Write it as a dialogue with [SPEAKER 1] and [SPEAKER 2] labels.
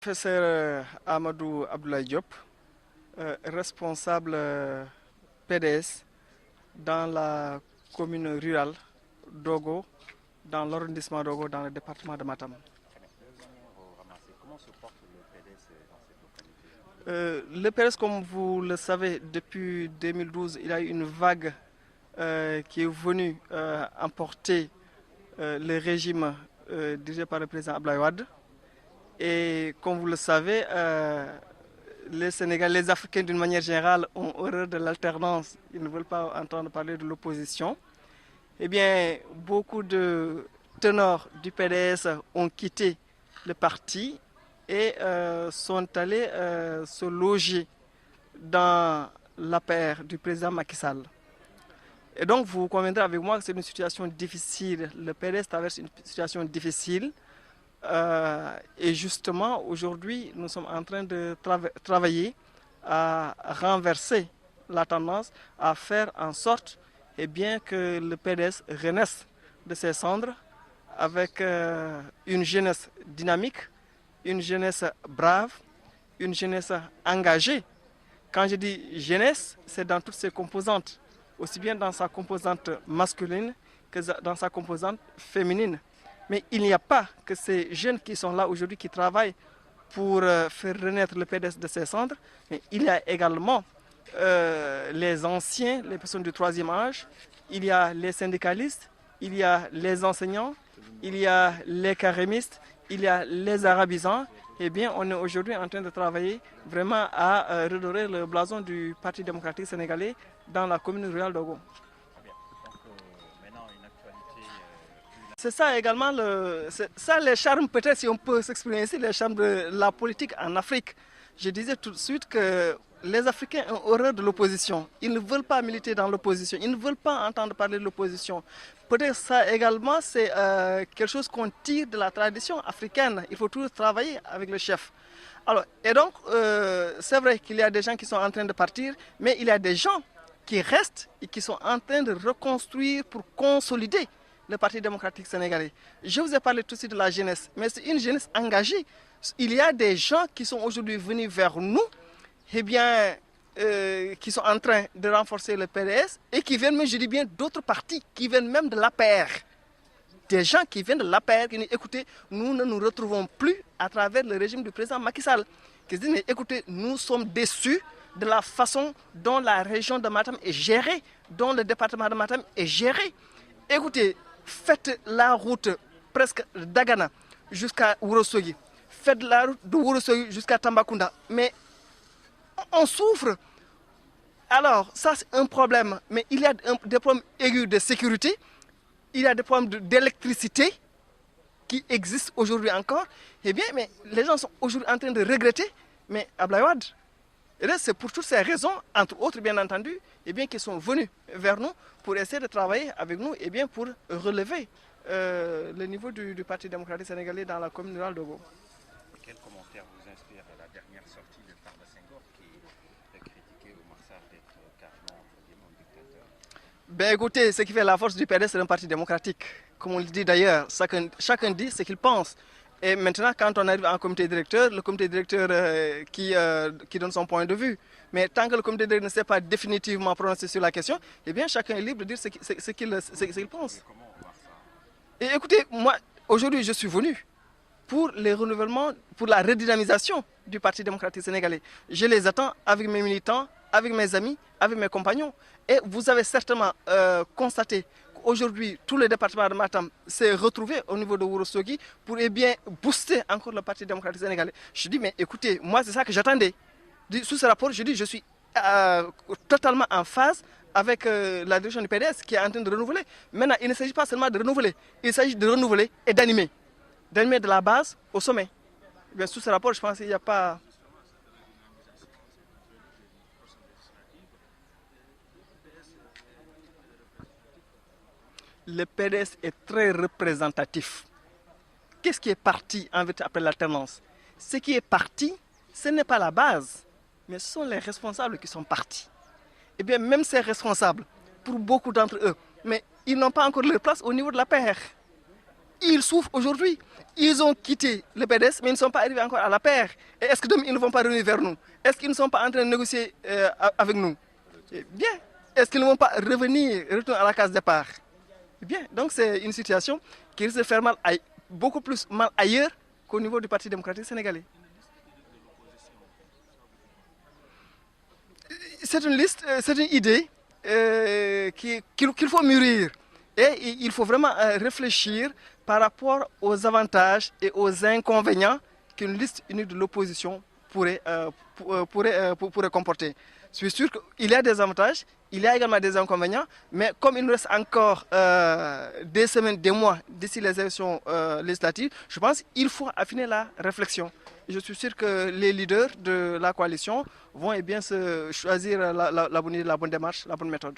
[SPEAKER 1] Professeur Amadou Abdoulaye Diop, responsable PDS dans la commune rurale d'Ogo, dans l'arrondissement d'Ogo, dans le département de Matam.
[SPEAKER 2] Comment se porte le PDS dans cette localité?
[SPEAKER 1] Le PDS, comme vous le savez, depuis 2012, il y a eu une vague qui est venue emporter le régime dirigé par le président Abdoulaye Wade. Et comme vous le savez, les Sénégalais, les Africains d'une manière générale ont horreur de l'alternance. Ils ne veulent pas entendre parler de l'opposition. Eh bien, beaucoup de tenors du PDS ont quitté le parti et sont allés se loger dans l'APR du président Macky Sall. Et donc, vous conviendrez avec moi que c'est une situation difficile. Le PDS traverse une situation difficile. Et justement, aujourd'hui, nous sommes en train de travailler à renverser la tendance, à faire en sorte bien, que le PDS renaisse de ses cendres avec une jeunesse dynamique, une jeunesse brave, une jeunesse engagée. Quand je dis jeunesse, c'est dans toutes ses composantes, aussi bien dans sa composante masculine que dans sa composante féminine. Mais il n'y a pas que ces jeunes qui sont là aujourd'hui, qui travaillent pour faire renaître le PDS de ses cendres, mais il y a également les anciens, les personnes du troisième âge, il y a les syndicalistes, il y a les enseignants, il y a les carémistes, il y a les arabisants. Eh bien, on est aujourd'hui en train de travailler vraiment à redorer le blason du Parti démocratique sénégalais dans la commune rurale d'Ogo. C'est ça également, ça les charmes, peut-être si on peut s'exprimer ainsi, les charmes de la politique en Afrique. Je disais tout de suite que les Africains ont horreur de l'opposition. Ils ne veulent pas militer dans l'opposition, ils ne veulent pas entendre parler de l'opposition. Peut-être ça également, c'est quelque chose qu'on tire de la tradition africaine. Il faut toujours travailler avec le chef. Alors, et donc, c'est vrai qu'il y a des gens qui sont en train de partir, mais il y a des gens qui restent et qui sont en train de reconstruire pour consolider le Parti démocratique sénégalais. Je vous ai parlé tout de suite de la jeunesse, mais c'est une jeunesse engagée. Il y a des gens qui sont aujourd'hui venus vers nous, eh bien, qui sont en train de renforcer le PDS et qui viennent, mais je dis bien, d'autres partis, qui viennent même de l'APR. Des gens qui viennent de l'APR, qui disent, écoutez, nous ne nous retrouvons plus à travers le régime du président Macky Sall. Qui disent, écoutez, nous sommes déçus de la façon dont la région de Matam est gérée, dont le département de Matam est géré. Écoutez, faites la route presque d'Agana jusqu'à Ourossogui. Faites la route de Ourossogui jusqu'à Tambacounda. Mais on souffre. Alors, ça c'est un problème. Mais il y a des problèmes aigus de sécurité. Il y a des problèmes d'électricité qui existent aujourd'hui encore. Eh bien, mais les gens sont aujourd'hui en train de regretter. Mais Abdoulaye Wade, c'est pour toutes ces raisons, entre autres bien entendu, qu'ils sont venus vers nous pour essayer de travailler avec nous pour relever le niveau du Parti démocratique sénégalais dans la commune rurale d'Ogo.
[SPEAKER 2] Quel commentaire vous inspire la dernière sortie de Farba Senghor qui a critiqué Oumar Sarr d'être carrément un dictateur?
[SPEAKER 1] Ben écoutez, ce qui fait la force du PDS, c'est un parti démocratique. Comme on le dit d'ailleurs, chacun dit ce qu'il pense. Et maintenant, quand on arrive en comité directeur, le comité directeur qui donne son point de vue. Mais tant que le comité directeur ne s'est pas définitivement prononcé sur la question, eh bien, chacun est libre de dire ce qu'il pense. Et écoutez, moi, aujourd'hui, je suis venu pour les renouvellements, pour la redynamisation du Parti démocratique sénégalais. Je les attends avec mes militants, avec mes amis, avec mes compagnons. Et vous avez certainement constaté aujourd'hui, tout le département de Matam s'est retrouvé au niveau de Ourossogui pour booster encore le Parti démocratique sénégalais. Je dis, mais écoutez, moi c'est ça que j'attendais. Sous ce rapport, je dis, je suis totalement en phase avec la direction du PDS qui est en train de renouveler. Maintenant, il ne s'agit pas seulement de renouveler, il s'agit de renouveler et d'animer. D'animer de la base au sommet. Bien, sous ce rapport, je pense qu'il n'y a pas... Le PDS est très représentatif. Qu'est-ce qui est parti en fait après l'alternance? Ce qui est parti, ce n'est pas la base, mais ce sont les responsables qui sont partis. Et bien même ces responsables, pour beaucoup d'entre eux, mais ils n'ont pas encore leur place au niveau de la PR. ils souffrent aujourd'hui. Ils ont quitté le PDS, mais ils ne sont pas arrivés encore à la paire. Et est-ce que demain, ils ne vont pas revenir vers nous? Est-ce qu'ils ne sont pas en train de négocier avec nous? Bien. Est-ce qu'ils ne vont pas retourner à la case départ? Bien. Donc c'est une situation qui risque de faire mal, beaucoup plus mal ailleurs qu'au niveau du Parti démocratique sénégalais. C'est une liste, c'est une idée qu'il faut mûrir. Et il faut vraiment réfléchir par rapport aux avantages et aux inconvénients qu'une liste unique de l'opposition pourrait comporter. Je suis sûr qu'il y a des avantages, il y a également des inconvénients, mais comme il nous reste encore des semaines, des mois d'ici les élections législatives, je pense qu'il faut affiner la réflexion. Je suis sûr que les leaders de la coalition vont bien se choisir la bonne démarche, la bonne méthode.